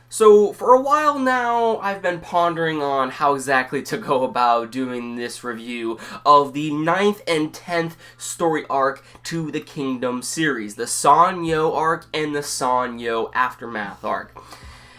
So, for a while now, I've been pondering on how exactly to go about doing this review of the 9th and 10th story arc to the Kingdom series, the Sanyou arc and the Sanyou Aftermath arc.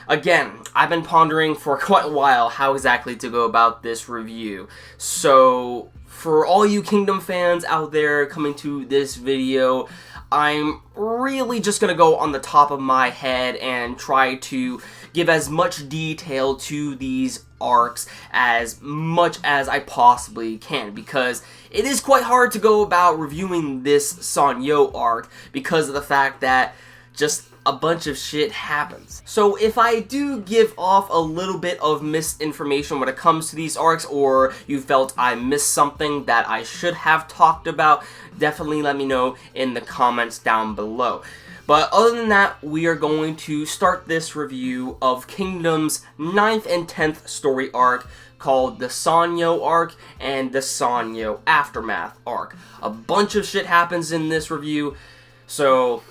Again, I've been pondering for quite a while how exactly to go about this review. So, for all you Kingdom fans out there coming to this video, I'm really just going to go on the top of my head and try to give as much detail to these arcs as much as I possibly can, because it is quite hard to go about reviewing this Sanyou arc because of the fact that just a bunch of shit happens. So if I do give off a little bit of misinformation when it comes to these arcs, or you felt I missed something that I should have talked about, definitely let me know in the comments down below. But other than that, we are going to start this review of Kingdom's 9th and 10th story arc called the Sanyou arc and the Sanyou Aftermath arc. A bunch of shit happens in this review, so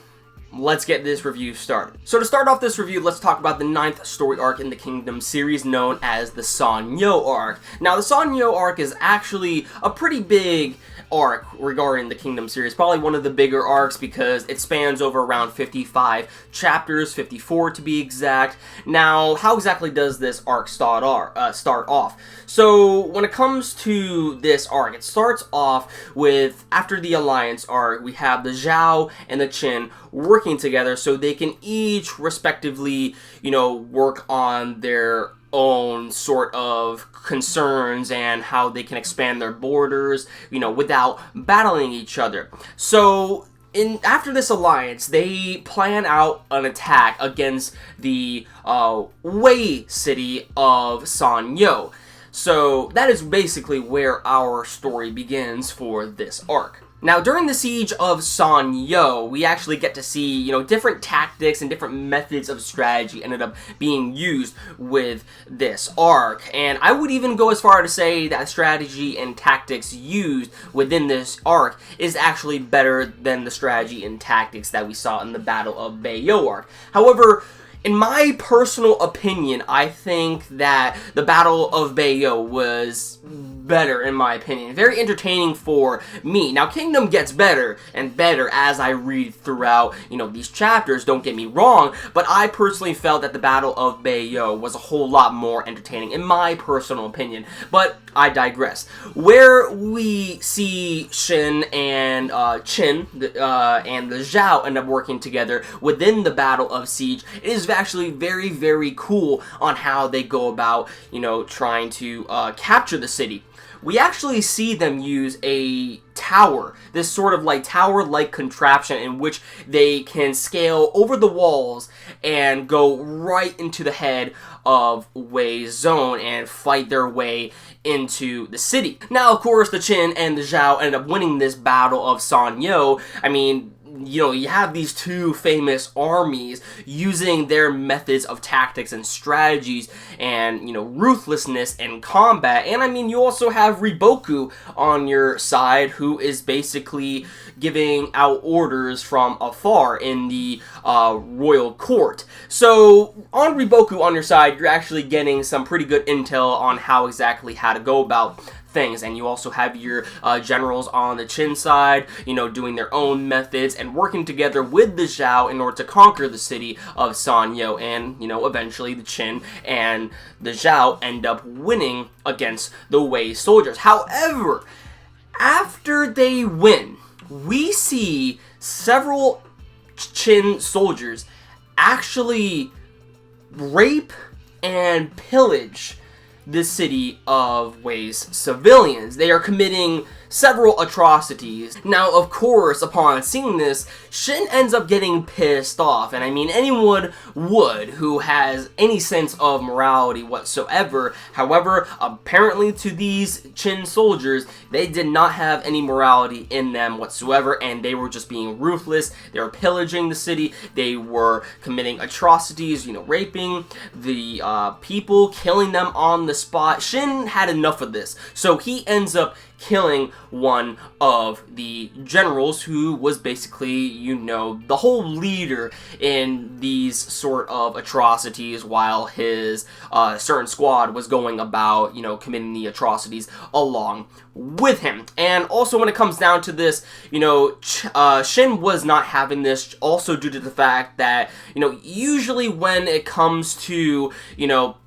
let's get this review started. So to start off this review, let's talk about the 9th story arc in the Kingdom series known as the Sanyou arc. Now, the Sanyou arc is actually a pretty big arc regarding the Kingdom series, probably one of the bigger arcs because it spans over around 55 chapters, 54 to be exact. Now, how exactly does this arc start off? So, when it comes to this arc, it starts off with, after the Alliance arc, we have the Zhao and the Qin working together so they can each respectively, work on their own sort of concerns and how they can expand their borders, without battling each other. So, after this alliance, they plan out an attack against the Wei city of Sanyou. So, that is basically where our story begins for this arc. Now, during the siege of Sanyou, we actually get to see, different tactics and different methods of strategy ended up being used with this arc. And I would even go as far to say that strategy and tactics used within this arc is actually better than the strategy and tactics that we saw in the Battle of Beiyou arc. However, in my personal opinion, I think that the Battle of Beiyou was better, in my opinion. Very entertaining for me. Now, Kingdom gets better and better as I read throughout, these chapters, don't get me wrong, but I personally felt that the Battle of Beiyou was a whole lot more entertaining, in my personal opinion. But I digress. Where we see Shin and Qin and the Zhao end up working together within the Battle of Siege, it is actually very, very cool on how they go about, trying to capture the city. We actually see them use a tower, this sort of tower-like contraption in which they can scale over the walls and go right into the head of Wei's zone and fight their way into the city. Now, of course, the Qin and the Zhao end up winning this Battle of Sanyou. I mean, you have these two famous armies using their methods of tactics and strategies and, ruthlessness in combat. And, I mean, you also have Riboku on your side, who is basically giving out orders from afar in the royal court. So, on Riboku on your side, you're actually getting some pretty good intel on how to go about things, and you also have your generals on the Qin side, doing their own methods and working together with the Zhao in order to conquer the city of Sanyou, and, eventually the Qin and the Zhao end up winning against the Wei soldiers. However, after they win, we see several Qin soldiers actually rape and pillage the city of Wei's civilians. They are committing several atrocities. Now, of course, upon seeing this, Shin ends up getting pissed off, and I mean, anyone would who has any sense of morality whatsoever. However, apparently to these Qin soldiers, they did not have any morality in them whatsoever, and they were just being ruthless. They were pillaging the city. They were committing atrocities, raping the people, killing them on the spot. Shin had enough of this, so he ends up killing one of the generals who was basically, you know, the whole leader in these sort of atrocities, while his certain squad was going about, you know, committing the atrocities along with him. And also when it comes down to this, you know, Shin was not having this, also due to the fact that, you know, usually when it comes to, you know,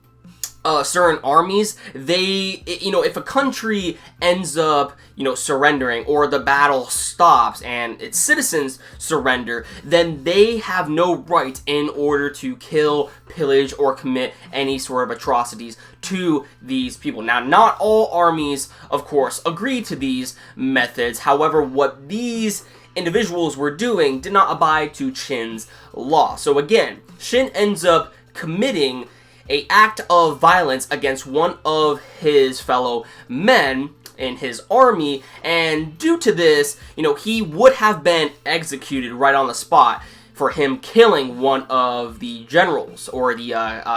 certain armies, they, you know, if a country ends up, you know, surrendering, or the battle stops and its citizens surrender, then they have no right in order to kill, pillage, or commit any sort of atrocities to these people. Now, not all armies, of course, agree to these methods. However, what these individuals were doing did not abide to Shin's law. So again, Shin ends up committing an act of violence against one of his fellow men in his army, and due to this, you know, he would have been executed right on the spot for him killing one of the generals, or the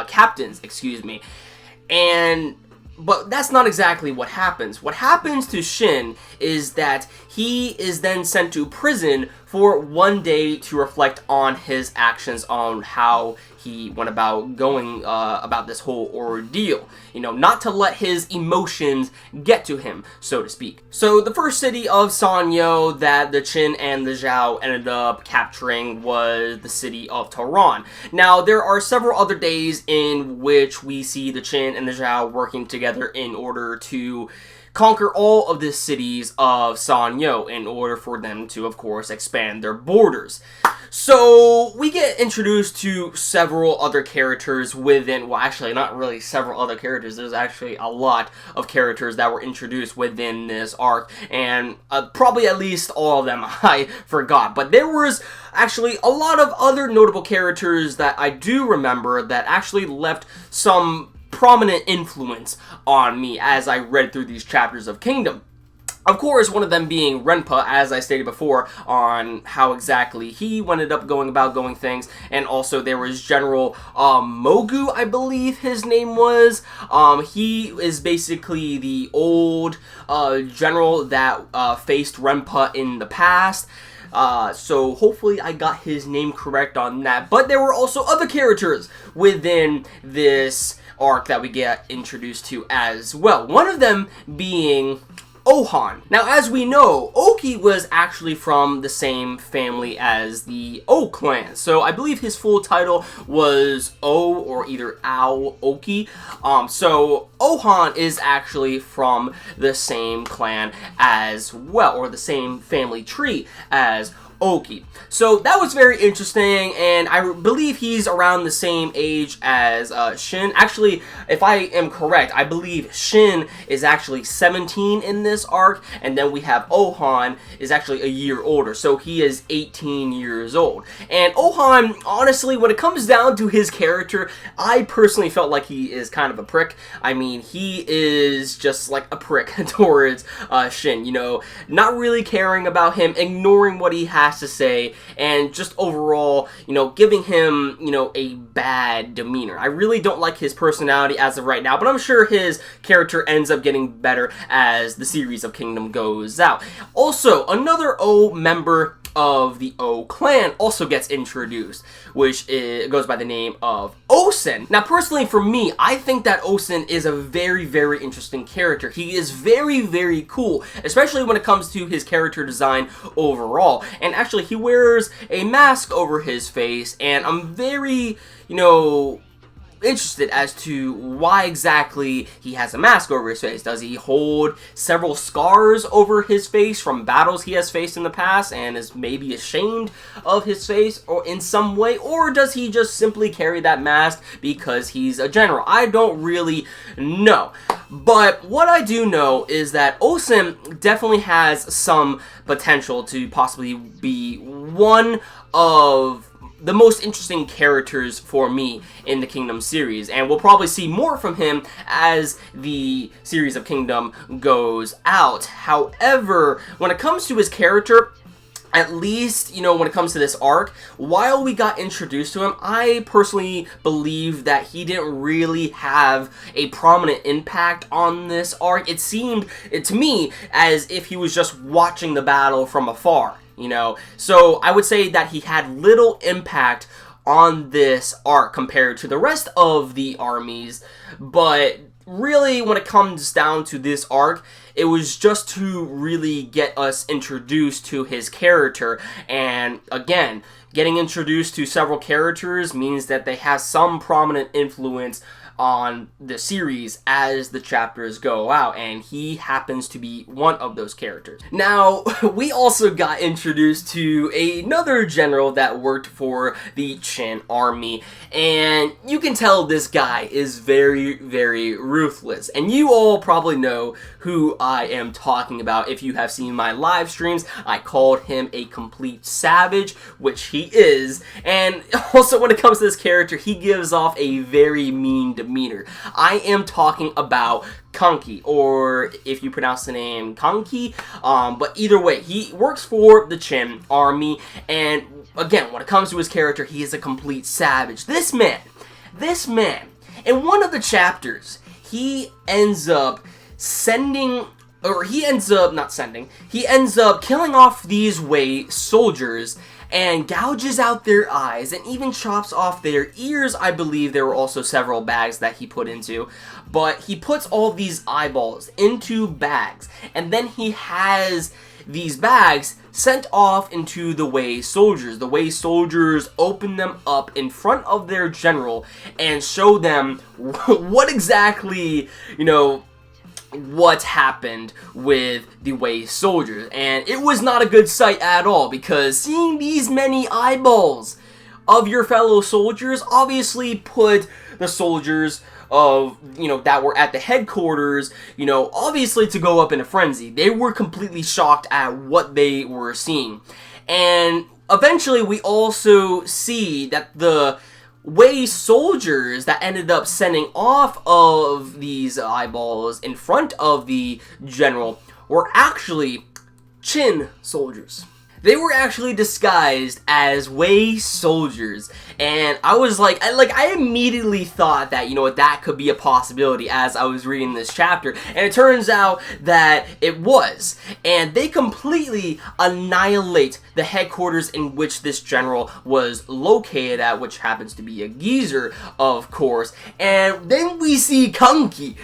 captains, excuse me. But that's not exactly what happens. What happens to Shin is that he is then sent to prison for 1 day to reflect on his actions, on how he went about going about this whole ordeal. You know, not to let his emotions get to him, so to speak. So the first city of Sanyou that the Qin and the Zhao ended up capturing was the city of Tehran. Now, there are several other days in which we see the Qin and the Zhao working together in order to conquer all of the cities of Sanyou in order for them to, of course, expand their borders. So, we get introduced to several other characters within, well, actually, not really several other characters, there's actually a lot of characters that were introduced within this arc, and probably at least all of them I forgot, but there was actually a lot of other notable characters that I do remember that actually left some prominent influence on me as I read through these chapters of Kingdom. Of course, one of them being Rinko, as I stated before, on how exactly he ended up going about things. And also there was General Mogu, I believe his name was. He is basically the old general that faced Rinko in the past. So hopefully I got his name correct on that. But there were also other characters within this arc that we get introduced to as well. One of them being Ohan. Now, as we know, Oki was actually from the same family as the O clan. So I believe his full title was O, or either Ao Oki. So Ohan is actually from the same clan as well, or the same family tree as Oki. So that was very interesting, and I believe he's around the same age as Shin. Actually, if I am correct, I believe Shin is actually 17 in this arc, and then we have Ohan is actually a year older, so he is 18 years old. And Ohan, honestly, when it comes down to his character, I personally felt like he is kind of a prick. I mean, he is just like a prick towards Shin, you know, not really caring about him, ignoring what he has to say, and just overall, you know, giving him, you know, a bad demeanor. I really don't like his personality as of right now, but I'm sure his character ends up getting better as the series of Kingdom goes out. Also, another O member of the O clan also gets introduced, which goes by the name of Osen. Now, personally for me, I think that Osen is a very, very interesting character. He is very, very cool, especially when it comes to his character design overall. And actually, he wears a mask over his face, and I'm very, you know, interested as to why exactly he has a mask over his face. Does he hold several scars over his face from battles he has faced in the past and is maybe ashamed of his face or in some way, or does he just simply carry that mask because he's a general? I don't really know. But what I do know is that Osen definitely has some potential to possibly be one of the most interesting characters for me in the Kingdom series, and we'll probably see more from him as the series of Kingdom goes out. However, when it comes to his character, at least, when it comes to this arc, while we got introduced to him, I personally believe that he didn't really have a prominent impact on this arc. It seemed, to me, as if he was just watching the battle from afar, So I would say that he had little impact on this arc compared to the rest of the armies, but really, when it comes down to this arc, it was just to really get us introduced to his character. And again, getting introduced to several characters means that they have some prominent influence on the series as the chapters go out, and he happens to be one of those characters. Now, we also got introduced to another general that worked for the Shin army, and you can tell this guy is very, very ruthless, and you all probably know who I am talking about. If you have seen my live streams, I called him a complete savage, which he is, and also when it comes to this character, he gives off a very mean demeanor. I am talking about Kanki, or if you pronounce the name Kanki, but either way, he works for the Shin army, and again, when it comes to his character, he is a complete savage. This man, in one of the chapters, he ends up killing off these Wei soldiers and gouges out their eyes and even chops off their ears. I believe there were also several bags that he put into, but he puts all these eyeballs into bags, and then he has these bags sent off into the Wei soldiers. The Wei soldiers open them up in front of their general and show them what exactly, what happened with the Wei soldiers. And it was not a good sight at all, because seeing these many eyeballs of your fellow soldiers obviously put the soldiers of, that were at the headquarters, obviously to go up in a frenzy. They were completely shocked at what they were seeing. And eventually we also see that the Wei soldiers that ended up sending off of these eyeballs in front of the general were actually Shin soldiers. They were actually disguised as Wei soldiers, and I was I immediately thought that, that could be a possibility as I was reading this chapter, and it turns out that it was, and they completely annihilate the headquarters in which this general was located at, which happens to be a geezer, of course. And then we see Kanki.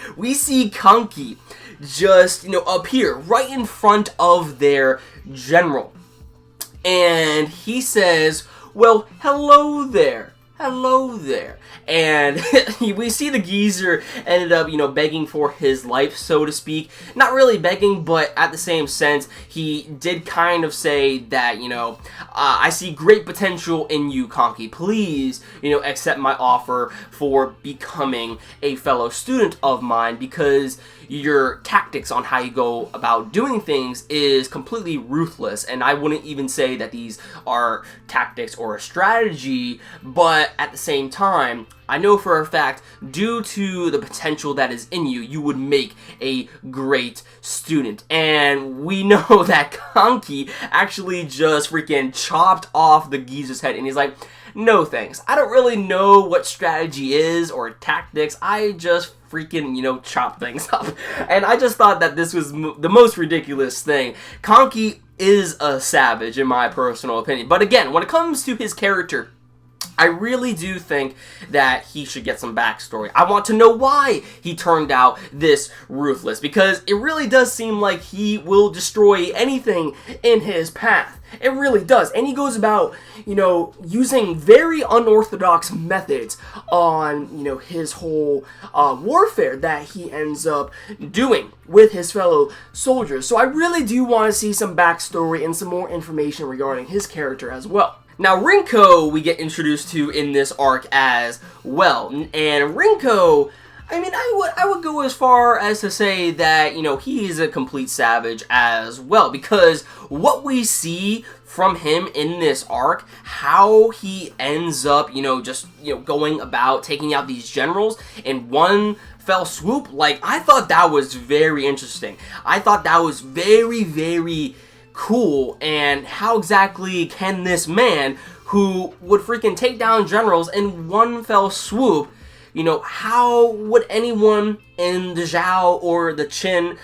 Just, appear right in front of their general. And he says, well, hello there. And we see the geezer ended up, begging for his life, so to speak. Not really begging, but at the same sense, he did kind of say that, I see great potential in you, Kanki. Please, accept my offer for becoming a fellow student of mine, because your tactics on how you go about doing things is completely ruthless, and I wouldn't even say that these are tactics or a strategy, but at the same time, I know for a fact, due to the potential that is in you, you would make a great student. And we know that Kanki actually just freaking chopped off the geezer's head, and he's like, no thanks. I don't really know what strategy is or tactics. I just freaking, chop things up. And I just thought that this was the most ridiculous thing. Kanki is a savage, in my personal opinion. But again, when it comes to his character, I really do think that he should get some backstory. I want to know why he turned out this ruthless, because it really does seem like he will destroy anything in his path. It really does. And he goes about, using very unorthodox methods on, his whole warfare that he ends up doing with his fellow soldiers. So I really do want to see some backstory and some more information regarding his character as well. Now, Rinko we get introduced to in this arc as well, and Rinko, I would go as far as to say that, he's a complete savage as well, because what we see from him in this arc, how he ends up, going about taking out these generals in one fell swoop, I thought that was very interesting. I thought that was very, very cool, and how exactly can this man, who would freaking take down generals in one fell swoop, you know, how would anyone in the Zhao or the Qin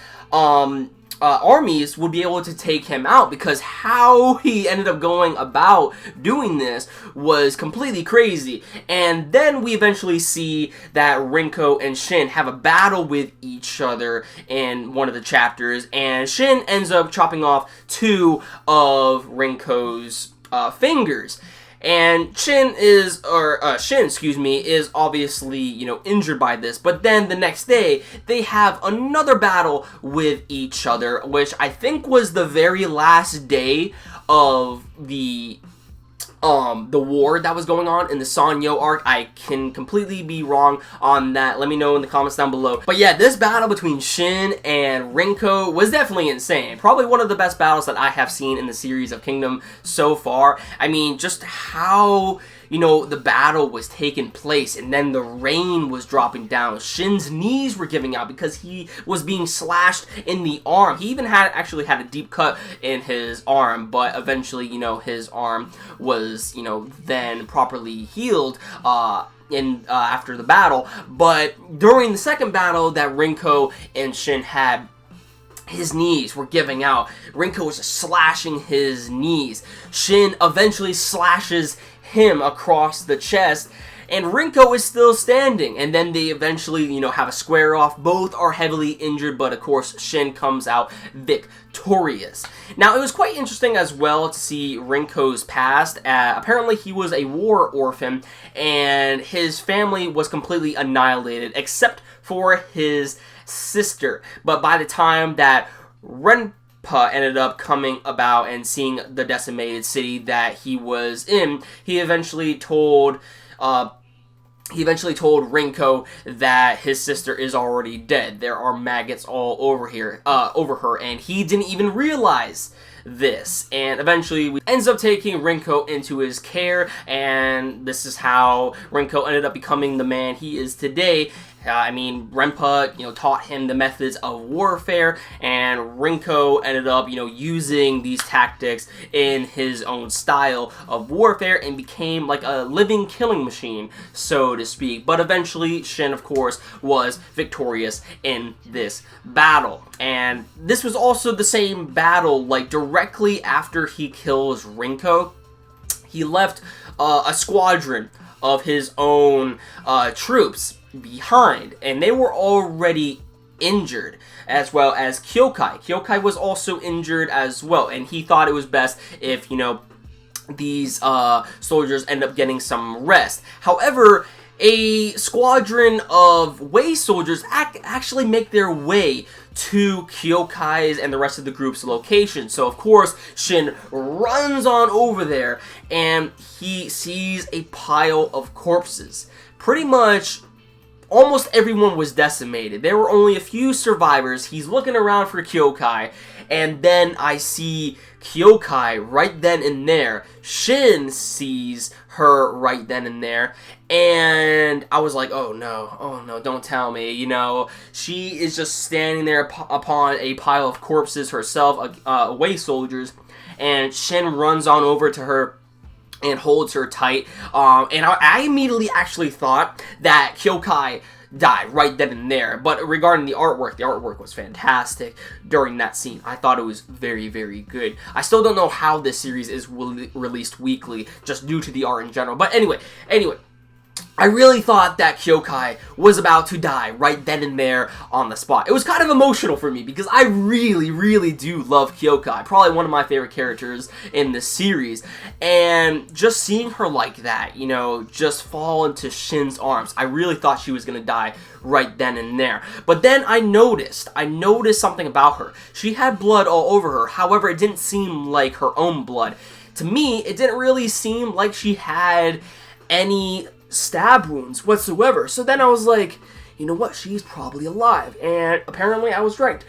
armies would be able to take him out? Because how he ended up going about doing this was completely crazy. And then we eventually see that Rinko and Shin have a battle with each other in one of the chapters, and Shin ends up chopping off 2 of Rinko's fingers. And Shin, is obviously, you know, injured by this. But then the next day, they have another battle with each other, which I think was the very last day of the war that was going on in the Sanyou arc. I can completely be wrong on that. Let me know in the comments down below. But yeah, this battle between Shin and Rinko was definitely insane. Probably one of the best battles that I have seen in the series of Kingdom so far. I mean, just how, you know, the battle was taking place, and then the rain was dropping down. Shin's knees were giving out because he was being slashed in the arm. He even actually had a deep cut in his arm, but eventually, you know, his arm was, you know, then properly healed after the battle. But during the second battle that Rinko and Shin had, his knees were giving out. Rinko was slashing his knees. Shin eventually slashes him across the chest, and Rinko is still standing, and then they eventually, you know, have a square off. Both are heavily injured, but of course Shin comes out victorious. Now, it was quite interesting as well to see Rinko's past. Apparently he was a war orphan, and his family was completely annihilated except for his sister. But by the time that ended up coming about and seeing the decimated city that he was in, he eventually told Rinko that his sister is already dead. There are maggots all over her, and he didn't even realize this. And eventually he ends up taking Rinko into his care, and this is how Rinko ended up becoming the man he is today. I mean, Renpa, you know, taught him the methods of warfare, and Rinko ended up, you know, using these tactics in his own style of warfare and became like a living killing machine, so to speak. But eventually, Shin, of course, was victorious in this battle. And this was also the same battle, like, directly after he kills Rinko. He left a squadron of his own troops behind, and they were already injured, as well as Kyokai. Kyokai was also injured as well, and he thought it was best if, you know, these soldiers end up getting some rest. However, a squadron of Wei soldiers actually make their way to Kyokai's and the rest of the group's location. So of course, Shin runs on over there, and he sees a pile of corpses. Pretty much almost everyone was decimated. There were only a few survivors. He's looking around for Kyokai, and then I see Kyokai right then and there. Shin sees her right then and there, and I was like, oh no, don't tell me. You know, she is just standing there upon a pile of corpses herself, away soldiers, and Shin runs on over to her and holds her tight, and I immediately actually thought that Kyokai died right then and there. But regarding the artwork was fantastic during that scene. I thought it was very, very good. I still don't know how this series is released weekly, just due to the art in general. But anyway, I really thought that Kyokai was about to die right then and there on the spot. It was kind of emotional for me because I really, really do love Kyokai. Probably one of my favorite characters in the series. And just seeing her like that, you know, just fall into Shin's arms, I really thought she was going to die right then and there. But then I noticed something about her. She had blood all over her. However, it didn't seem like her own blood. To me, it didn't really seem like she had any stab wounds whatsoever. So then I was like, you know what, she's probably alive. And apparently I was right.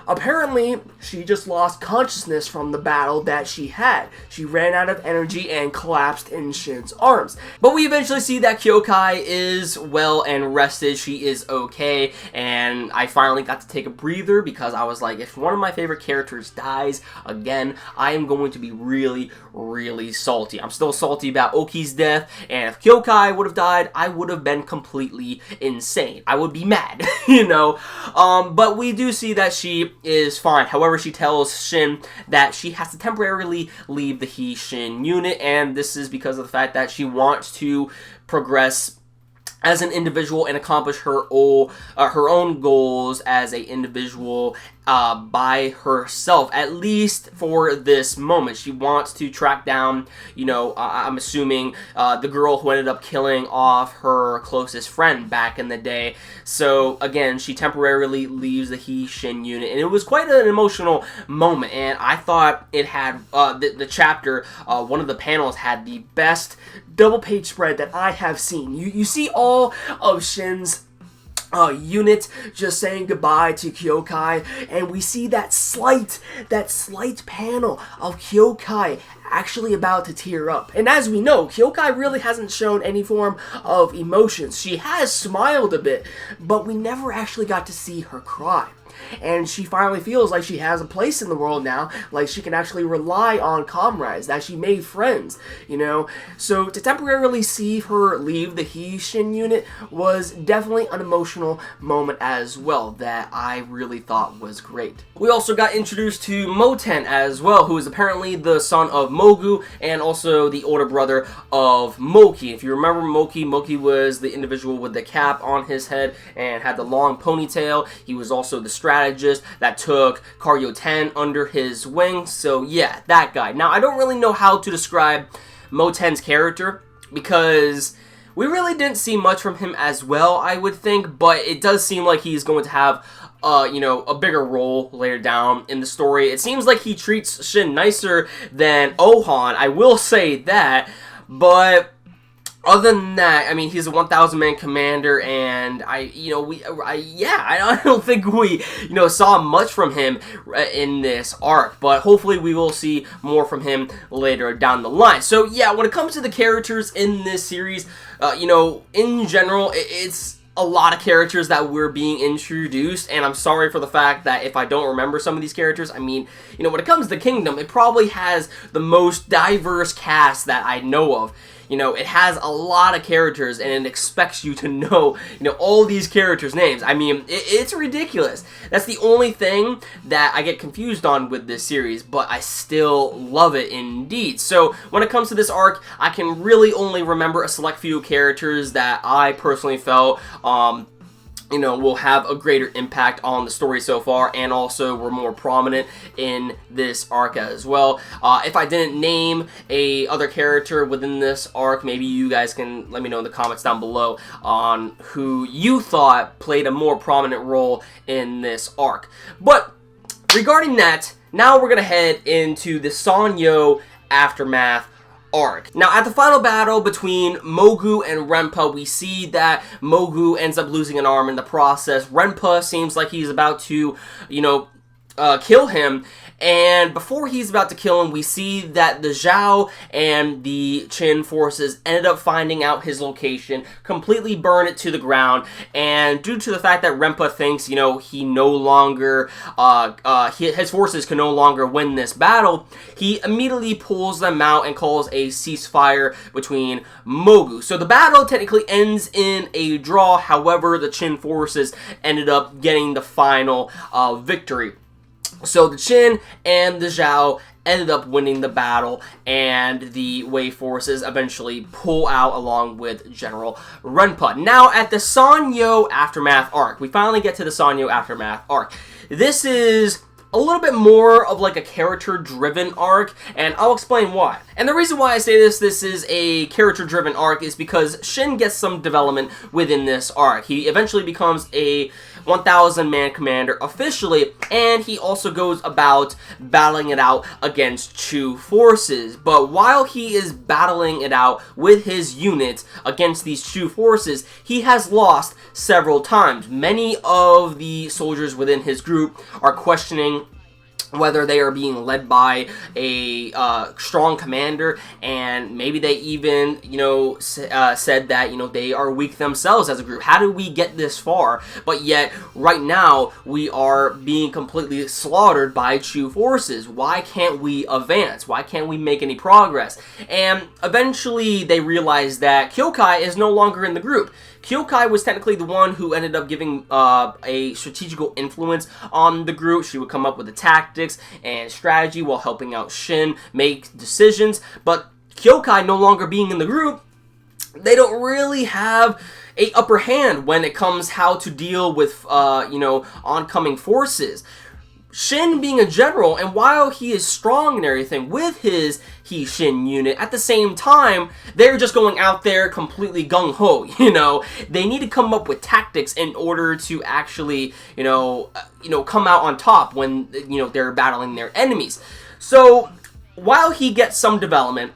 apparently she just lost consciousness from the battle that she had. She ran out of energy and collapsed in Shin's arms. But we eventually see that Kyokai is well and rested. She is okay, and I finally got to take a breather because I was like, if one of my favorite characters dies again, I am going to be really, really salty. I'm still salty about Oki's death, and if Kyokai would have died, I would have been completely insane. I would be mad, you know? But we do see that she is fine. However, she tells Shin that she has to temporarily leave the He-Shin unit, and this is because of the fact that she wants to progress as an individual and accomplish her own goals as an individual by herself, at least for this moment. She wants to track down, you know, I'm assuming the girl who ended up killing off her closest friend back in the day. So again, she temporarily leaves the He-Shin unit, and it was quite an emotional moment, and I thought it had, the chapter, one of the panels had the best double page spread that I have seen. You see all of Shin's unit just saying goodbye to Kyokai, and we see that slight panel of Kyokai actually about to tear up. And as we know, Kyokai really hasn't shown any form of emotions. She has smiled a bit, but we never actually got to see her cry. And she finally feels like she has a place in the world now, like she can actually rely on comrades, that she made friends, you know? So to temporarily see her leave the He-Shin unit was definitely an emotional moment as well that I really thought was great. We also got introduced to Moten as well, who is apparently the son of Mogu and also the older brother of Moki. If you remember Moki was the individual with the cap on his head and had the long ponytail. He was also the strategist that took Karyo 10 under his wing. So yeah, that guy. Now, I don't really know how to describe Moten's character because we really didn't see much from him as well, I would think, but it does seem like he's going to have you know, a bigger role later down in the story. It seems like he treats Shin nicer than Ohan, I will say that, but other than that, I mean, he's a 1,000-man commander, and I don't think we, you know, saw much from him in this arc, but hopefully we will see more from him later down the line. So yeah, when it comes to the characters in this series, you know, in general, it's a lot of characters that were being introduced, and I'm sorry for the fact that if I don't remember some of these characters. I mean, you know, when it comes to Kingdom, it probably has the most diverse cast that I know of. You know, it has a lot of characters, and it expects you to know, you know, all these characters' names. I mean, it's ridiculous. That's the only thing that I get confused on with this series, but I still love it indeed. So, when it comes to this arc, I can really only remember a select few characters that I personally felt, you know, will have a greater impact on the story so far, and also were more prominent in this arc as well. If I didn't name a other character within this arc, maybe you guys can let me know in the comments down below on who you thought played a more prominent role in this arc. But regarding that, now we're gonna head into the Sanyou Aftermath Arc. Now, at the final battle between Mogu and Renpa, we see that Mogu ends up losing an arm in the process. Renpa seems like he's about to, you know, kill him, and before he's about to kill him, we see that the Zhao and the Qin forces ended up finding out his location, completely burn it to the ground, and due to the fact that Renpa thinks, you know, he no longer, his forces can no longer win this battle, he immediately pulls them out and calls a ceasefire between Mogu. So the battle technically ends in a draw, however, the Qin forces ended up getting the final victory. So the Qin and the Zhao ended up winning the battle, and the Wei forces eventually pull out along with General Renpa. Now, at the Sanyou Aftermath Arc, we finally get to the Sanyou Aftermath Arc. This is a little bit more of like a character-driven arc, and I'll explain why. And the reason why I say this is a character-driven arc, is because Shin gets some development within this arc. He eventually becomes a 1,000-man commander officially, and he also goes about battling it out against Chu forces. But while he is battling it out with his units against these Chu forces, he has lost several times. Many of the soldiers within his group are questioning whether they are being led by a strong commander, and maybe they even, said that, they are weak themselves as a group. How did we get this far? But yet, right now, we are being completely slaughtered by Chu forces. Why can't we advance? Why can't we make any progress? And eventually, they realize that Kyokai is no longer in the group. Kyokai was technically the one who ended up giving a strategical influence on the group. She would come up with the tactics and strategy while helping out Shin make decisions. But Kyokai no longer being in the group, they don't really have a upper hand when it comes how to deal with, oncoming forces. Shin being a general, and while he is strong and everything with his Shin unit, at the same time, they're just going out there completely gung-ho, They need to come up with tactics in order to actually, come out on top when, they're battling their enemies. So, while he gets some development,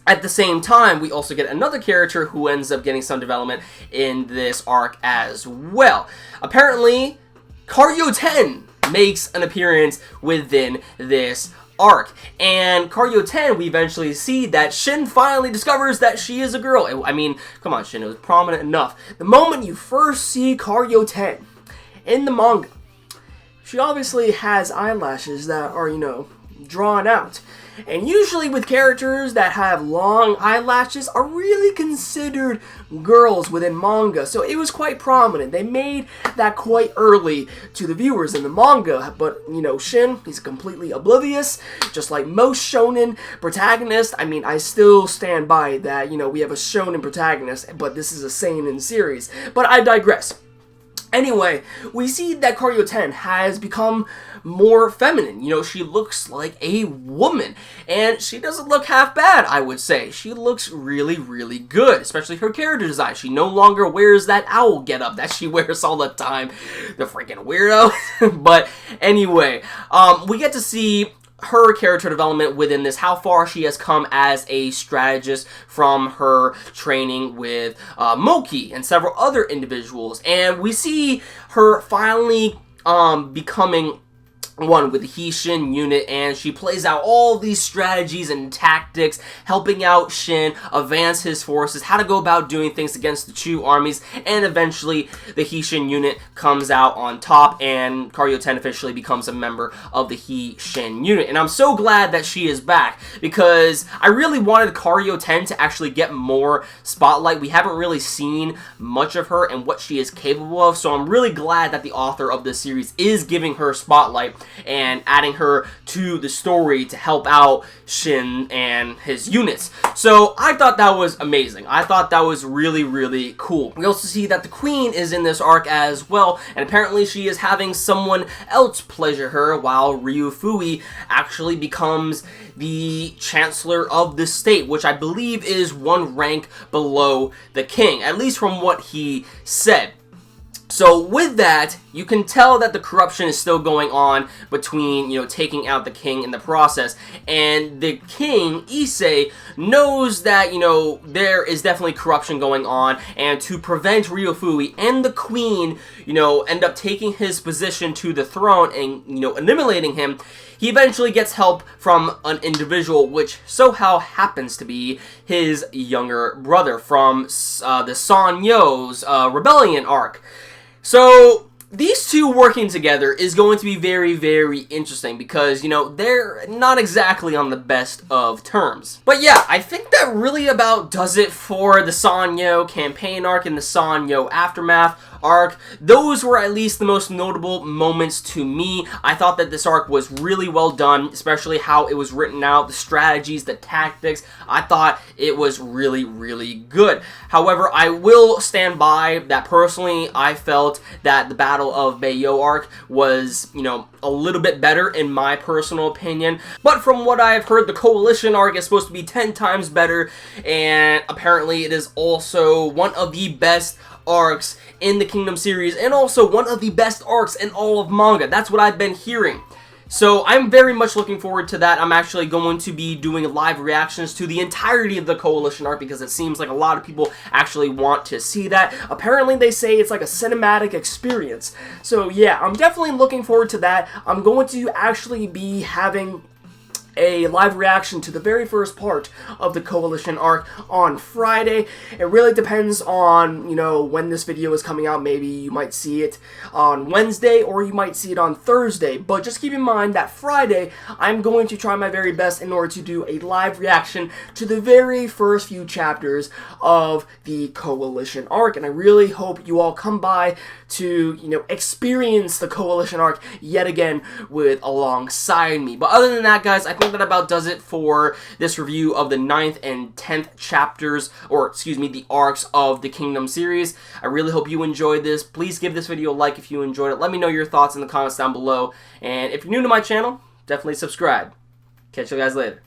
at the same time, we also get another character who ends up getting some development in this arc as well. Apparently, Karyo 10 makes an appearance within this arc. And Karyo 10, we eventually see that Shin finally discovers that she is a girl. I mean, come on, Shin, it was prominent enough. The moment you first see Karyo 10 in the manga, she obviously has eyelashes that are, drawn out. And usually with characters that have long eyelashes are really considered girls within manga. So it was quite prominent. They made that quite early to the viewers in the manga. But, Shin, he's completely oblivious. Just like most shonen protagonists. I mean, I still stand by that, we have a shonen protagonist, but this is a seinen series. But I digress. Anyway, we see that Karyo 10 has become more feminine. She looks like a woman. And she doesn't look half bad, I would say. She looks really, really good. Especially her character design. She no longer wears that owl getup that she wears all the time. The freaking weirdo. But anyway, we get to see her character development within this, how far she has come as a strategist from her training with Moki and several other individuals. And we see her finally becoming one with the Shin unit, and she plays out all these strategies and tactics, helping out Shin advance his forces, how to go about doing things against the Chu armies, and eventually the Shin unit comes out on top, and Karyo 10 officially becomes a member of the Shin unit. And I'm so glad that she is back, because I really wanted Karyo 10 to actually get more spotlight. We haven't really seen much of her and what she is capable of, so I'm really glad that the author of this series is giving her spotlight and adding her to the story to help out Shin and his units. So I thought that was amazing. I thought that was really, really cool. We also see that the queen is in this arc as well, and apparently she is having someone else pleasure her, while Ryufui actually becomes the chancellor of the state, which I believe is one rank below the king, at least from what he said. So with that, you can tell that the corruption is still going on between, taking out the king in the process. And the king, Issei, knows that, there is definitely corruption going on. And to prevent Ryufui and the queen, end up taking his position to the throne and, eliminating him, he eventually gets help from an individual, which somehow happens to be his younger brother from the Sanyou's Rebellion arc. So these two working together is going to be very, very interesting because, they're not exactly on the best of terms. But yeah, I think that really about does it for the Sanyou Campaign Arc and the Sanyou Aftermath arc, those were at least the most notable moments to me. I thought that this arc was really well done, especially how it was written out, the strategies, the tactics. I thought it was really, really good. However, I will stand by that personally. I felt that the Battle of Bayo arc was, you know, a little bit better in my personal opinion. But from what I've heard, the Coalition arc is supposed to be 10 times better, and apparently it is also one of the best arcs in the Kingdom series, and also one of the best arcs in all of manga. That's what I've been hearing. So I'm very much looking forward to that. I'm actually going to be doing live reactions to the entirety of the Coalition arc because it seems like a lot of people actually want to see that. Apparently they say it's like a cinematic experience. So yeah, I'm definitely looking forward to that. I'm going to actually be having a live reaction to the very first part of the Coalition arc on Friday. It really depends on, you know, when this video is coming out. Maybe you might see it on Wednesday or you might see it on Thursday. But just keep in mind that Friday, I'm going to try my very best in order to do a live reaction to the very first few chapters of the Coalition arc. And I really hope you all come by to, you know, experience the Coalition arc yet again alongside me. But other than that, guys, I think that about does it for this review of the 9th and 10th chapters, or excuse me, the arcs of the Kingdom series. I really hope you enjoyed this. Please give this video a like if you enjoyed it. Let me know your thoughts in the comments down below. And if you're new to my channel, definitely subscribe. Catch you guys later.